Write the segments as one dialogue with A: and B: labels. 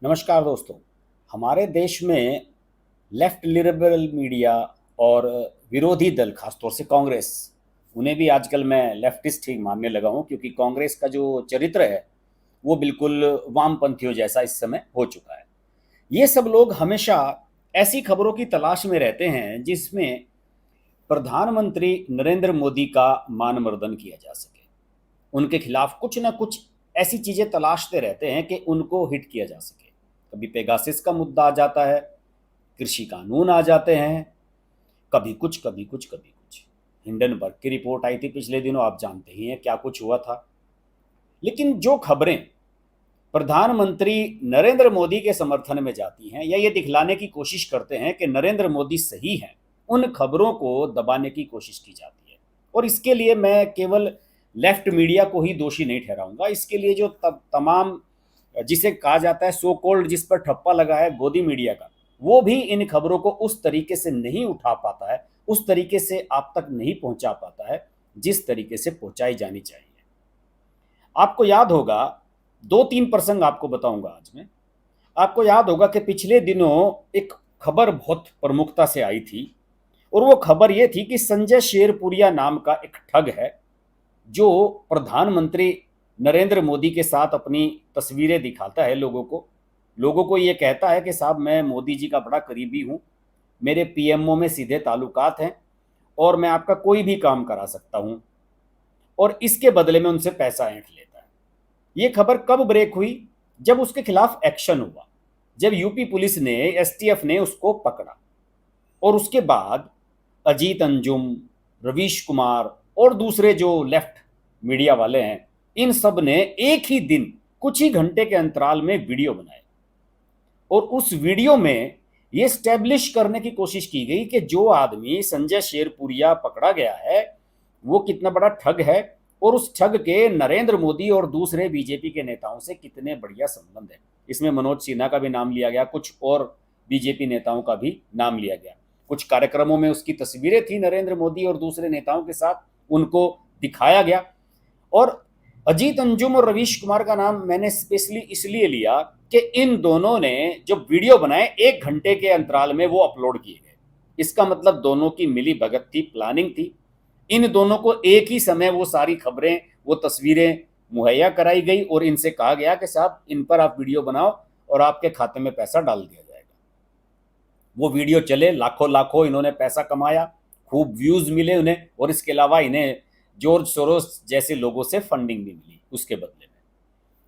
A: नमस्कार दोस्तों। हमारे देश में लेफ्ट लिबरल मीडिया और विरोधी दल, खासतौर से कांग्रेस, उन्हें भी आजकल मैं लेफ्टिस्ट ही मानने लगा हूं, क्योंकि कांग्रेस का जो चरित्र है वो बिल्कुल वामपंथियों जैसा इस समय हो चुका है। ये सब लोग हमेशा ऐसी खबरों की तलाश में रहते हैं जिसमें प्रधानमंत्री नरेंद्र मोदी का मानमर्दन किया जा सके। उनके खिलाफ कुछ ना कुछ ऐसी चीज़ें तलाशते रहते हैं कि उनको हिट किया जा सके। कभी पेगासिस का मुद्दा आ जाता है, कृषि कानून आ जाते हैं, कभी कुछ कभी कुछ कभी कुछ। हिंडनबर्ग की रिपोर्ट आई थी पिछले दिनों, आप जानते ही हैं क्या कुछ हुआ था। लेकिन जो खबरें प्रधानमंत्री नरेंद्र मोदी के समर्थन में जाती हैं या ये दिखलाने की कोशिश करते हैं कि नरेंद्र मोदी सही हैं, उन खबरों को दबाने की कोशिश की जाती है। और इसके लिए मैं केवल लेफ्ट मीडिया को ही दोषी नहीं ठहराऊंगा। इसके लिए जो तमाम, जिसे कहा जाता है सो कॉल्ड, जिस पर ठप्पा लगा है गोदी मीडिया का, वो भी इन खबरों को उस तरीके से नहीं उठा पाता है, उस तरीके से आप तक नहीं पहुंचा पाता है जिस तरीके से पहुंचाई जानी चाहिए। आपको याद होगा, दो तीन प्रसंग आपको बताऊंगा आज मैं। आपको याद होगा कि पिछले दिनों एक खबर बहुत प्रमुखता से आई थी, और वो खबर ये थी कि संजय शेरपुरिया नाम का एक ठग है, जो प्रधानमंत्री नरेंद्र मोदी के साथ अपनी तस्वीरें दिखाता है लोगों को ये कहता है कि साहब, मैं मोदी जी का बड़ा करीबी हूँ, मेरे पीएमओ में सीधे ताल्लुकात हैं और मैं आपका कोई भी काम करा सकता हूँ, और इसके बदले में उनसे पैसा ऐंठ लेता है। ये खबर कब ब्रेक हुई? जब उसके खिलाफ एक्शन हुआ, जब यूपी पुलिस ने, एसटीएफ ने उसको पकड़ा। और उसके बाद अजीत अंजुम, रवीश कुमार और दूसरे जो लेफ्ट मीडिया वाले हैं, इन सब ने एक ही दिन कुछ ही घंटे के अंतराल में वीडियो बनाए, और उस वीडियो में ये स्टैब्लिश करने की कोशिश की गई कि जो आदमी संजय शेरपुरिया पकड़ा गया है वो कितना बड़ा ठग है, और उस ठग के नरेंद्र मोदी और दूसरे बीजेपी के नेताओं से कितने बढ़िया संबंध है। इसमें मनोज सिन्हा का भी नाम लिया गया, कुछ और बीजेपी नेताओं का भी नाम लिया गया। कुछ कार्यक्रमों में उसकी तस्वीरें थी नरेंद्र मोदी और दूसरे नेताओं के साथ, उनको दिखाया गया। और अजीत अंजुम और रवीश कुमार का नाम मैंने स्पेशली इसलिए लिया कि इन दोनों ने जो वीडियो बनाए, एक घंटे के अंतराल में वो अपलोड किए गए। इसका मतलब दोनों की मिली भगत थी, प्लानिंग थी। इन दोनों को एक ही समय वो सारी खबरें, वो तस्वीरें मुहैया कराई गई, और इनसे कहा गया कि साहब, इन पर आप वीडियो बनाओ और आपके खाते में पैसा डाल दिया जाएगा। वो वीडियो चले, लाखों लाखों इन्होंने पैसा कमाया, खूब व्यूज मिले उन्हें, और इसके अलावा इन्हें जॉर्ज सोरोस जैसे लोगों से फंडिंग भी मिली उसके बदले में।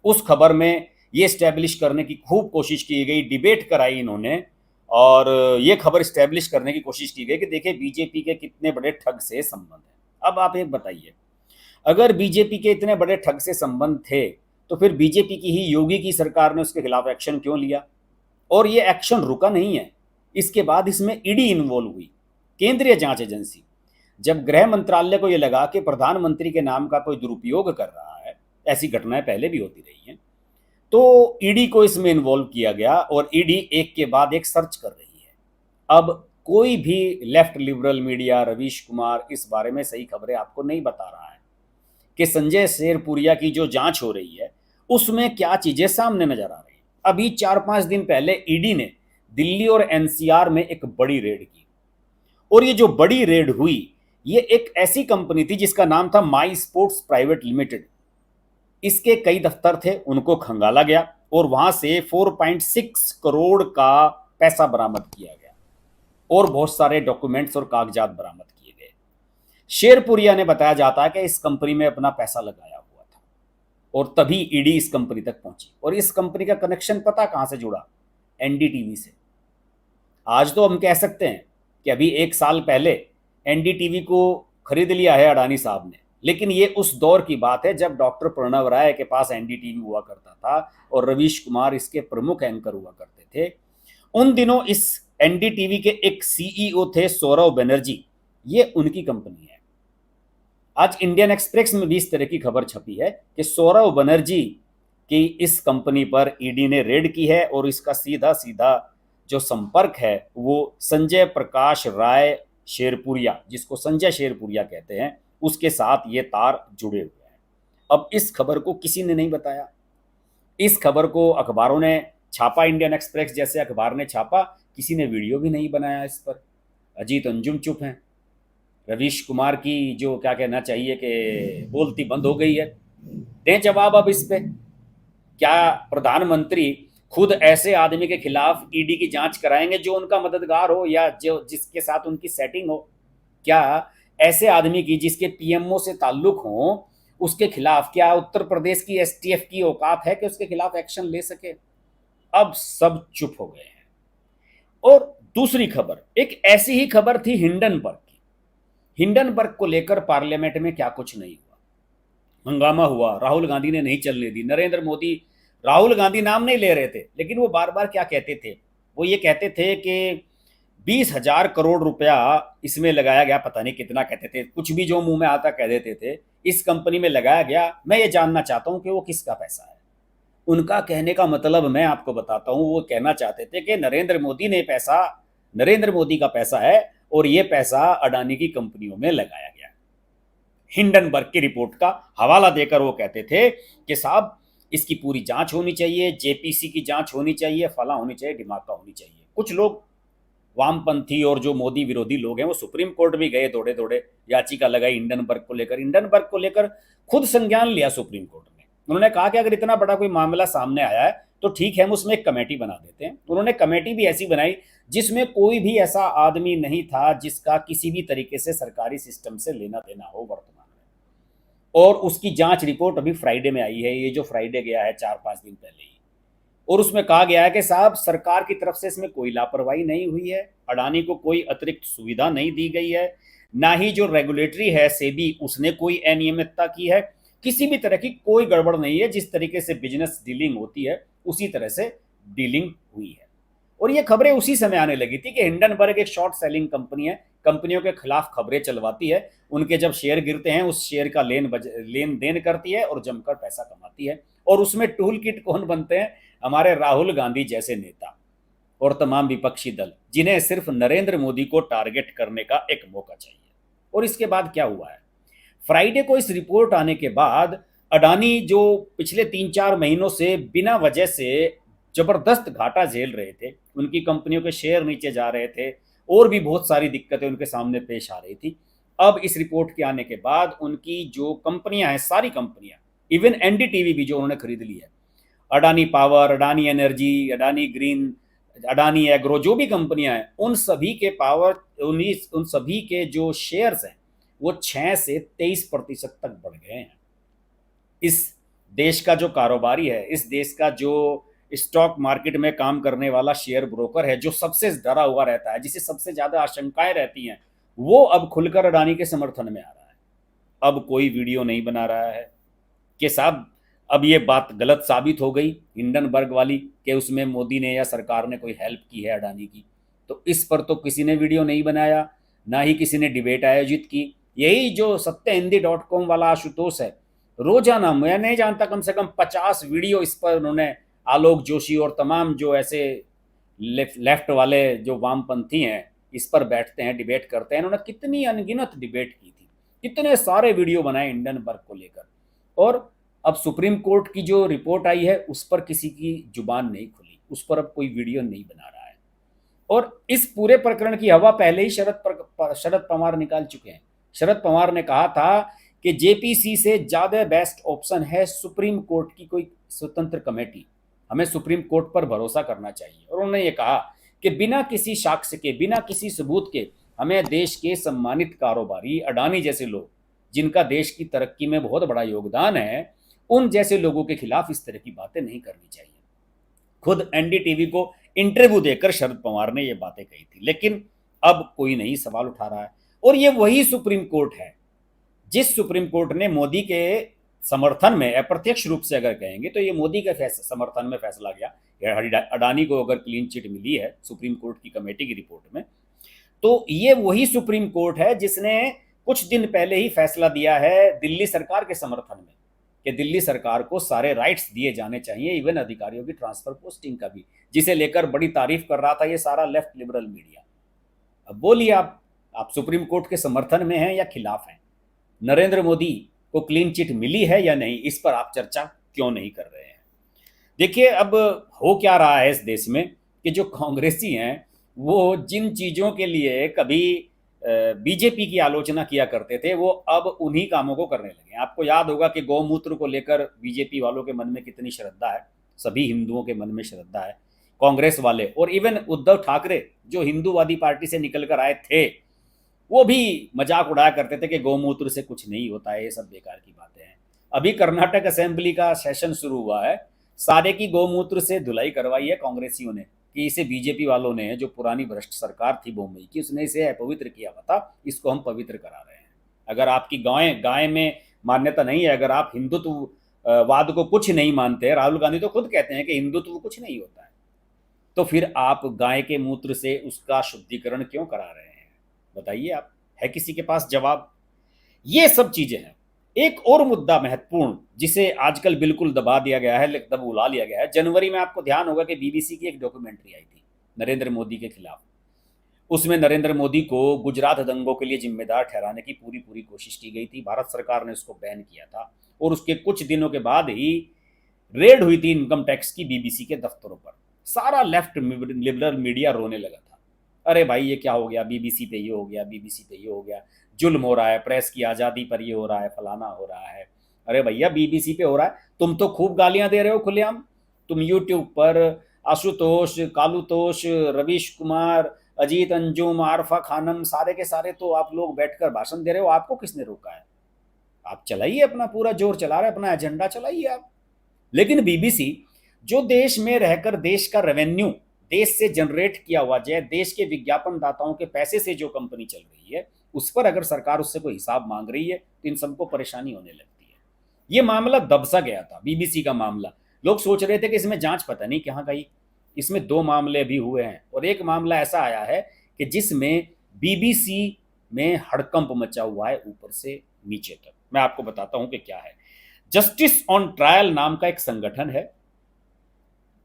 A: उस खबर में ये स्टैब्लिश करने की खूब कोशिश की गई, डिबेट कराई इन्होंने, और ये खबर स्टैब्लिश करने की कोशिश की गई कि देखिए बीजेपी के कितने बड़े ठग से संबंध है। अब आप एक बताइए, अगर बीजेपी के इतने बड़े ठग से संबंध थे, तो फिर बीजेपी की ही योगी की सरकार ने उसके खिलाफ एक्शन क्यों लिया? और ये एक्शन रुका नहीं है, इसके बाद इसमें ईडी इन्वॉल्व हुई, केंद्रीय जांच एजेंसी। जब गृह मंत्रालय को यह लगा कि प्रधानमंत्री के नाम का कोई दुरुपयोग कर रहा है, ऐसी घटनाएं पहले भी होती रही हैं, तो ईडी को इसमें इन्वॉल्व किया गया, और ईडी एक के बाद एक सर्च कर रही है। अब कोई भी left liberal media, Ravish Kumar, इस बारे में सही खबरें आपको नहीं बता रहा है कि संजय शेरपुरिया की जो जांच हो रही है उसमें क्या चीजें सामने नजर आ रही हैं। अभी 4-5 दिन पहले ईडी ने दिल्ली और एनसीआर में एक बड़ी रेड की, और ये जो बड़ी रेड हुई, ये एक ऐसी कंपनी थी जिसका नाम था माई स्पोर्ट्स प्राइवेट लिमिटेड। इसके कई दफ्तर थे, उनको खंगाला गया, और वहां से 4.6 करोड़ का पैसा बरामद किया गया, और बहुत सारे डॉक्यूमेंट्स और कागजात बरामद किए गए। शेरपुरिया ने बताया जाता है कि इस कंपनी में अपना पैसा लगाया हुआ था, और तभी ईडी इस कंपनी तक पहुंची। और इस कंपनी का कनेक्शन पता कहां से जुड़ा? एनडीटीवी से। आज तो हम कह सकते हैं कि अभी 1 साल पहले एनडीटीवी को खरीद लिया है अडानी साहब ने, लेकिन ये उस दौर की बात है जब डॉक्टर प्रणव राय के पास एनडीटीवी हुआ करता था और रवीश कुमार इसके प्रमुख एंकर हुआ करते थे। उन दिनों इस एनडीटीवी के एक सीईओ थे सौरव बनर्जी, ये उनकी कंपनी है। आज इंडियन एक्सप्रेस में भी इस तरह की खबर छपी है कि सौरव बनर्जी की इस कंपनी पर ईडी ने रेड की है, और इसका सीधा सीधा जो संपर्क है वो संजय प्रकाश राय शेरपुरिया, जिसको संजय शेरपुरिया कहते हैं, उसके साथ ये तार जुड़े हुए हैं। अब इस खबर को किसी ने नहीं बताया, इस खबर को अखबारों ने छापा, इंडियन एक्सप्रेस जैसे अखबार ने छापा, किसी ने वीडियो भी नहीं बनाया इस पर। अजीत अंजुम चुप हैं। रवीश कुमार की जो क्या कहना चाहिए कि बोलती बंद हो गई है। दें जवाब अब इस पे। क्या प्रधानमंत्री खुद ऐसे आदमी के खिलाफ ईडी की जांच कराएंगे जो उनका मददगार हो या जो जिसके साथ उनकी सेटिंग हो? क्या ऐसे आदमी की जिसके पीएमओ से ताल्लुक हो, उसके खिलाफ क्या उत्तर प्रदेश की एसटीएफ की औकात है कि उसके खिलाफ एक्शन ले सके? अब सब चुप हो गए हैं। और दूसरी खबर, एक ऐसी ही खबर थी हिंडनबर्ग की। हिंडनबर्ग को लेकर पार्लियामेंट में क्या कुछ नहीं हुआ, हंगामा हुआ, राहुल गांधी ने नहीं चलने दी। नरेंद्र मोदी, राहुल गांधी नाम नहीं ले रहे थे, लेकिन वो बार बार क्या कहते थे, वो ये कहते थे कि 20,000 करोड़ रुपया इसमें लगाया गया, पता नहीं कितना कहते थे, कुछ भी जो मुंह में आता कह देते थे, इस कंपनी में लगाया गया। मैं ये जानना चाहता हूं कि वो किसका पैसा है। उनका कहने का मतलब मैं आपको बताता हूं, वो कहना चाहते थे कि नरेंद्र मोदी का पैसा है और ये पैसा अडानी की कंपनियों में लगाया गया। हिंडनबर्ग की रिपोर्ट का हवाला देकर वो कहते थे कि साहब इसकी पूरी जांच होनी चाहिए, जेपीसी की जांच होनी चाहिए, फला होनी चाहिए, ढिमाका होनी चाहिए। कुछ लोग वामपंथी और जो मोदी विरोधी लोग हैं वो सुप्रीम कोर्ट भी गए, दौड़े दौड़े याचिका लगाई हिंडनबर्ग को लेकर। हिंडनबर्ग को लेकर खुद संज्ञान लिया सुप्रीम कोर्ट ने। उन्होंने कहा कि अगर इतना बड़ा कोई मामला सामने आया है तो ठीक है, हम उसमें एक कमेटी बना देते हैं। उन्होंने कमेटी भी ऐसी बनाई जिसमें कोई भी ऐसा आदमी नहीं था जिसका किसी भी तरीके से सरकारी सिस्टम से लेना देना हो वर्तमान में। और उसकी जांच रिपोर्ट अभी फ्राइडे में आई है, ये जो फ्राइडे गया है 4-5 दिन पहले ही। और उसमें कहा गया है कि साहब सरकार की तरफ से इसमें कोई लापरवाही नहीं हुई है, अडानी को कोई अतिरिक्त सुविधा नहीं दी गई है, ना ही जो रेगुलेटरी है सेबी उसने कोई अनियमितता की है, किसी भी तरह की कोई गड़बड़ नहीं है। जिस तरीके से बिजनेस डीलिंग होती है उसी तरह से डीलिंग हुई है। और ये खबरें उसी समय आने लगी थी कि हिंडनबर्ग एक शॉर्ट सेलिंग कंपनी है, कंपनियों के खिलाफ खबरें चलवाती है, उनके जब शेयर गिरते हैं उस शेयर का लेन देन करती है और जमकर पैसा कमाती है। और उसमें टूल किट कौन बनते हैं? हमारे राहुल गांधी जैसे नेता और तमाम विपक्षी दल, जिन्हें सिर्फ नरेंद्र मोदी को टारगेट करने का एक मौका चाहिए। और इसके बाद क्या हुआ है, फ्राइडे को इस रिपोर्ट आने के बाद अडानी जो पिछले 3-4 महीनों से बिना वजह से जबरदस्त घाटा झेल रहे थे, उनकी कंपनियों के शेयर नीचे जा रहे थे और भी बहुत सारी दिक्कतें उनके सामने पेश आ रही थी। अब इस रिपोर्ट के आने के बाद उनकी जो कंपनियां हैं, सारी कंपनियां, इवन एनडीटीवी भी जो उन्होंने खरीद ली है, Adani power, Adani energy, Adani green, Adani agro, जो भी कंपनियां हैं, उन सभी के उन सभी के जो शेयर्स हैं वो 6 से 23% तक बढ़ गए हैं। इस देश का जो कारोबारी है, इस देश का जो स्टॉक मार्केट में काम करने वाला शेयर ब्रोकर है, जो सबसे डरा हुआ रहता है, जिसे सबसे ज्यादा आशंकाएं रहती हैं, वो अब खुलकर अडानी के समर्थन में आ रहा है। अब कोई वीडियो नहीं बना रहा है कि साहब अब ये बात गलत साबित हो गई हिंडनबर्ग वाली कि उसमें मोदी ने या सरकार ने कोई हेल्प की है अडानी की। तो इस पर तो किसी ने वीडियो नहीं बनाया, ना ही किसी ने डिबेट आयोजित की। यही जो सत्यहिंदी.com वाला आशुतोष है, रोजाना मैं नहीं जानता कम से कम 50 वीडियो इस पर उन्होंने, आलोक जोशी और तमाम जो ऐसे लेफ्ट वाले जो वामपंथी हैं इस पर बैठते हैं, डिबेट करते हैं, उन्होंने कितनी अनगिनत डिबेट की थी, कितने सारे वीडियो बनाए हिंडनबर्ग को लेकर। और अब सुप्रीम कोर्ट की जो रिपोर्ट आई है उस पर किसी की जुबान नहीं खुली, उस पर अब कोई वीडियो नहीं बना रहा है। और इस पूरे प्रकरण की हवा पहले ही शरद पवार निकाल चुके हैं। शरद पवार ने कहा था कि जेपीसी से ज्यादा बेस्ट ऑप्शन है सुप्रीम कोर्ट की कोई स्वतंत्र कमेटी, हमें सुप्रीम कोर्ट पर भरोसा करना चाहिए। और उन्होंने ये कहा कि बिना किसी साक्ष्य के, बिना किसी सबूत के, हमें देश के सम्मानित कारोबारी अडानी जैसे लोग, जिनका देश की तरक्की में बहुत बड़ा योगदान है, उन जैसे लोगों के खिलाफ इस तरह की बातें नहीं करनी चाहिए। खुद एनडीटीवी को इंटरव्यू देकर शरद पवार ने ये बातें कही थी, लेकिन अब कोई नहीं सवाल उठा रहा है। और ये वही सुप्रीम कोर्ट है जिस सुप्रीम कोर्ट ने मोदी के समर्थन में, अप्रत्यक्ष रूप से अगर कहेंगे तो ये मोदी के समर्थन में फैसला गया। अडानी को अगर क्लीन चिट मिली है सुप्रीम कोर्ट की कमेटी की रिपोर्ट में, तो ये वही सुप्रीम कोर्ट है जिसने कुछ दिन पहले ही फैसला दिया है दिल्ली सरकार के समर्थन में कि दिल्ली सरकार को सारे राइट्स दिए जाने चाहिए, इवन अधिकारियों की ट्रांसफर पोस्टिंग का भी, जिसे लेकर बड़ी तारीफ कर रहा था ये सारा लेफ्ट लिबरल मीडिया। अब बोलिए आप सुप्रीम कोर्ट के समर्थन में हैं या खिलाफ हैं? नरेंद्र मोदी को क्लीन चिट मिली है या नहीं, इस पर आप चर्चा क्यों नहीं कर रहे हैं? देखिए अब हो क्या रहा है इस देश में कि जो कांग्रेसी हैं वो जिन चीज़ों के लिए कभी बीजेपी की आलोचना किया करते थे वो अब उन्हीं कामों को करने लगे हैं। आपको याद होगा कि गौमूत्र को लेकर बीजेपी वालों के मन में कितनी श्रद्धा है, सभी हिंदुओं के मन में श्रद्धा है। कांग्रेस वाले और इवन उद्धव ठाकरे जो हिंदूवादी पार्टी से निकल कर आए थे वो भी मजाक उड़ाया करते थे कि गौमूत्र से कुछ नहीं होता है, ये सब बेकार की बातें हैं। अभी कर्नाटक असेंबली का सेशन शुरू हुआ है, सारे की गौमूत्र से धुलाई करवाई है कांग्रेसियों ने कि इसे बीजेपी वालों ने, जो पुरानी भ्रष्ट सरकार थी बम्बई की, उसने इसे अपवित्र किया हुआ था, इसको हम पवित्र करा रहे हैं। अगर आपकी गाय गाय में मान्यता नहीं है, अगर आप हिंदुत्व वाद को कुछ नहीं मानते, राहुल गांधी तो खुद कहते हैं कि हिंदुत्व कुछ नहीं होता है, तो फिर आप गाय के मूत्र से उसका शुद्धिकरण क्यों करा रहे हैं? बताइए आप, है किसी के पास जवाब? ये सब चीजें हैं। एक और मुद्दा महत्वपूर्ण जिसे आजकल बिल्कुल दबा दिया गया है, उला लिया गया है। जनवरी में आपको ध्यान होगा कि बीबीसी की एक डॉक्यूमेंट्री आई थी नरेंद्र मोदी के खिलाफ। उसमें नरेंद्र मोदी को गुजरात दंगों के लिए जिम्मेदार ठहराने की पूरी पूरी कोशिश की गई थी। भारत सरकार ने उसको बैन किया था और उसके कुछ दिनों के बाद ही रेड हुई थी इनकम टैक्स की बीबीसी के दफ्तरों पर। सारा लेफ्ट लिबरल मीडिया रोने लगा था, अरे भाई ये क्या हो गया, बीबीसी पे ये हो गया, बीबीसी पे ये हो गया, जुल्म हो रहा है, प्रेस की आज़ादी पर ये हो रहा है, फलाना हो रहा है। अरे भैया बीबीसी पे हो रहा है, तुम तो खूब गालियां दे रहे हो खुलेआम। तुम यूट्यूब पर आशुतोष, कालुतोष, रवीश कुमार, अजीत अंजुम, आरफा खानम, सारे के सारे तो आप लोग बैठकर भाषण दे रहे हो। आपको किसने रोका है? आप चलाइए, अपना पूरा जोर चला रहे, अपना एजेंडा चलाइए आप। लेकिन बीबीसी जो देश में रहकर देश का रेवेन्यू देश से जनरेट किया हुआ, जय देश के विज्ञापन दाताओं के पैसे से जो कंपनी चल रही है, उस पर अगर सरकार उससे कोई हिसाब मांग रही है तो इन सबको परेशानी होने लगती है। ये मामला दब सा गया था, बीबीसी का मामला। लोग सोच रहे थे कि इसमें जांच पता नहीं कहाँ गई। इसमें दो मामले भी हुए हैं और एक मामला ऐसा आया है कि जिसमें बीबीसी में हड़कंप मचा हुआ है ऊपर से नीचे तक। मैं आपको बताता हूं कि क्या है। जस्टिस ऑन ट्रायल नाम का एक संगठन है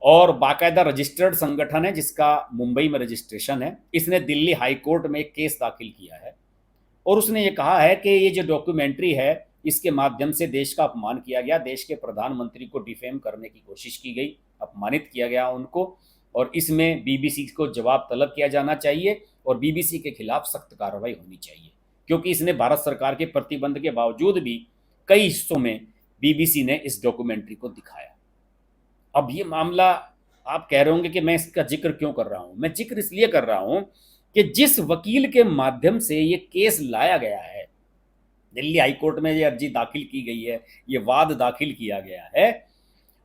A: और बाकायदा रजिस्टर्ड संगठन है जिसका मुंबई में रजिस्ट्रेशन है। इसने दिल्ली हाई कोर्ट में एक केस दाखिल किया है और उसने ये कहा है कि ये जो डॉक्यूमेंट्री है इसके माध्यम से देश का अपमान किया गया, देश के प्रधानमंत्री को डिफेम करने की कोशिश की गई, अपमानित किया गया उनको, और इसमें बीबीसी को जवाब तलब किया जाना चाहिए और बीबीसी के खिलाफ सख्त कार्रवाई होनी चाहिए, क्योंकि इसने भारत सरकार के प्रतिबंध के बावजूद भी कई हिस्सों में बीबीसी ने इस डॉक्यूमेंट्री को दिखाया। अब ये मामला, आप कह रहे होंगे कि मैं इसका जिक्र क्यों कर रहा हूं। मैं जिक्र इसलिए कर रहा हूं कि जिस वकील के माध्यम से ये केस लाया गया है, दिल्ली हाईकोर्ट में ये अर्जी दाखिल की गई है, ये वाद दाखिल किया गया है,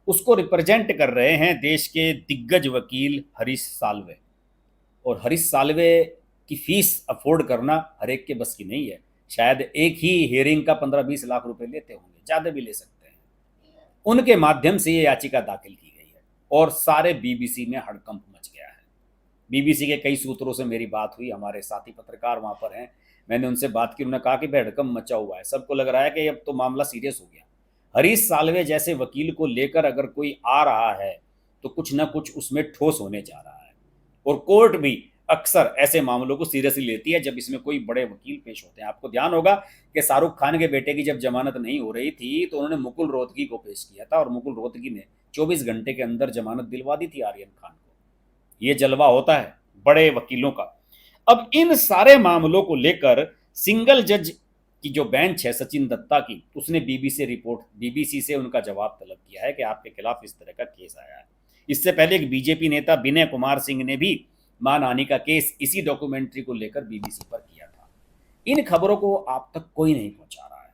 A: उसको रिप्रेजेंट कर रहे हैं देश के दिग्गज वकील हरीश साल्वे। और हरीश साल्वे की फीस अफोर्ड करना हर एक के बस की नहीं है। शायद एक ही हियरिंग का 15-20 लाख रुपए लेते होंगे, ज़्यादा भी ले सकते हैं। उनके माध्यम से ये याचिका दाखिल की गई है और सारे बीबीसी में हड़कंप मच गया है। बीबीसी के कई सूत्रों से मेरी बात हुई, हमारे साथी पत्रकार वहाँ पर हैं, मैंने उनसे बात की, उन्होंने कहा कि भाई हड़कंप मचा हुआ है, सबको लग रहा है कि अब तो मामला सीरियस हो गया। हरीश साल्वे जैसे वकील को लेकर अगर कोई आ रहा है तो कुछ ना कुछ उसमें ठोस होने जा रहा है। और कोर्ट भी अक्सर ऐसे मामलों को सीरियसली लेती है जब इसमें कोई बड़े वकील पेश होते हैं। आपको ध्यान होगा कि शाहरुख खान के बेटे की जब जमानत नहीं हो रही थी तो उन्होंने मुकुल रोहतगी को पेश किया था और मुकुल रोहतगी ने 24 घंटे के अंदर जमानत दिलवा दी थी आर्यन खान को। ये जलवा होता है बड़े वकीलों का। अब इन सारे मामलों को लेकर सिंगल जज की जो बेंच है सचिन दत्ता की, उसने बीबीसी से उनका जवाब तलब किया है कि आपके खिलाफ इस तरह का केस आया है। इससे पहले एक बीजेपी नेता विनय कुमार सिंह ने भी मानहानि का केस इसी डॉक्यूमेंट्री को लेकर बीबीसी पर किया था। इन खबरों को आप तक कोई नहीं पहुंचा रहा है,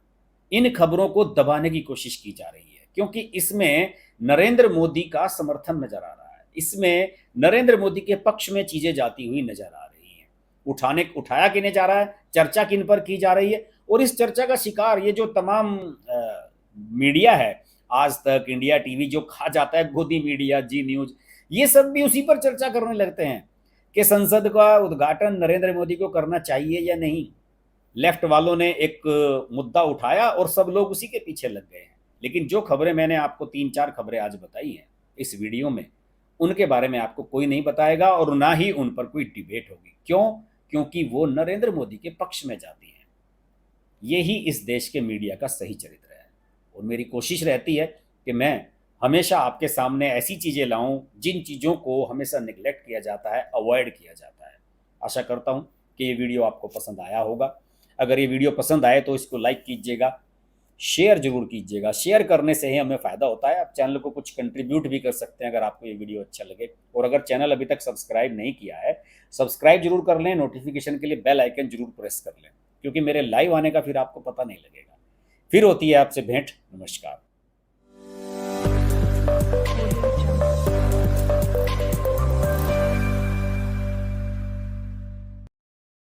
A: इन खबरों को दबाने की कोशिश की जा रही है, क्योंकि इसमें नरेंद्र मोदी का समर्थन नजर आ रहा है, इसमें नरेंद्र मोदी के पक्ष में चीजें जाती हुई नजर आ रही हैं। उठाया किने जा रहा है, चर्चा किन पर की जा रही है, और इस चर्चा का शिकार ये जो तमाम मीडिया है, आज तक, इंडिया टीवी, जो खा जाता है गोदी मीडिया, जी न्यूज, ये सब भी उसी पर चर्चा करने लगते हैं कि संसद का उद्घाटन नरेंद्र मोदी को करना चाहिए या नहीं। लेफ्ट वालों ने एक मुद्दा उठाया और सब लोग उसी के पीछे लग गए हैं। लेकिन जो खबरें मैंने आपको 3-4 खबरें आज बताई हैं इस वीडियो में, उनके बारे में आपको कोई नहीं बताएगा और ना ही उन पर कोई डिबेट होगी। क्यों? क्योंकि वो नरेंद्र मोदी के पक्ष में जाती हैं। यही इस देश के मीडिया का सही चरित्र है और मेरी कोशिश रहती है कि मैं हमेशा आपके सामने ऐसी चीज़ें लाऊं जिन चीज़ों को हमेशा निगलेक्ट किया जाता है, अवॉइड किया जाता है। आशा करता हूं कि ये वीडियो आपको पसंद आया होगा। अगर ये वीडियो पसंद आए तो इसको लाइक कीजिएगा, शेयर जरूर कीजिएगा। शेयर करने से ही हमें फ़ायदा होता है। आप चैनल को कुछ कंट्रीब्यूट भी कर सकते हैं अगर आपको ये वीडियो अच्छा लगे। और अगर चैनल अभी तक सब्सक्राइब नहीं किया है, सब्सक्राइब जरूर कर लें, नोटिफिकेशन के लिए बेल आइकन जरूर प्रेस कर लें, क्योंकि मेरे लाइव आने का फिर आपको पता नहीं लगेगा। फिर होती है आपसे भेंट। नमस्कार।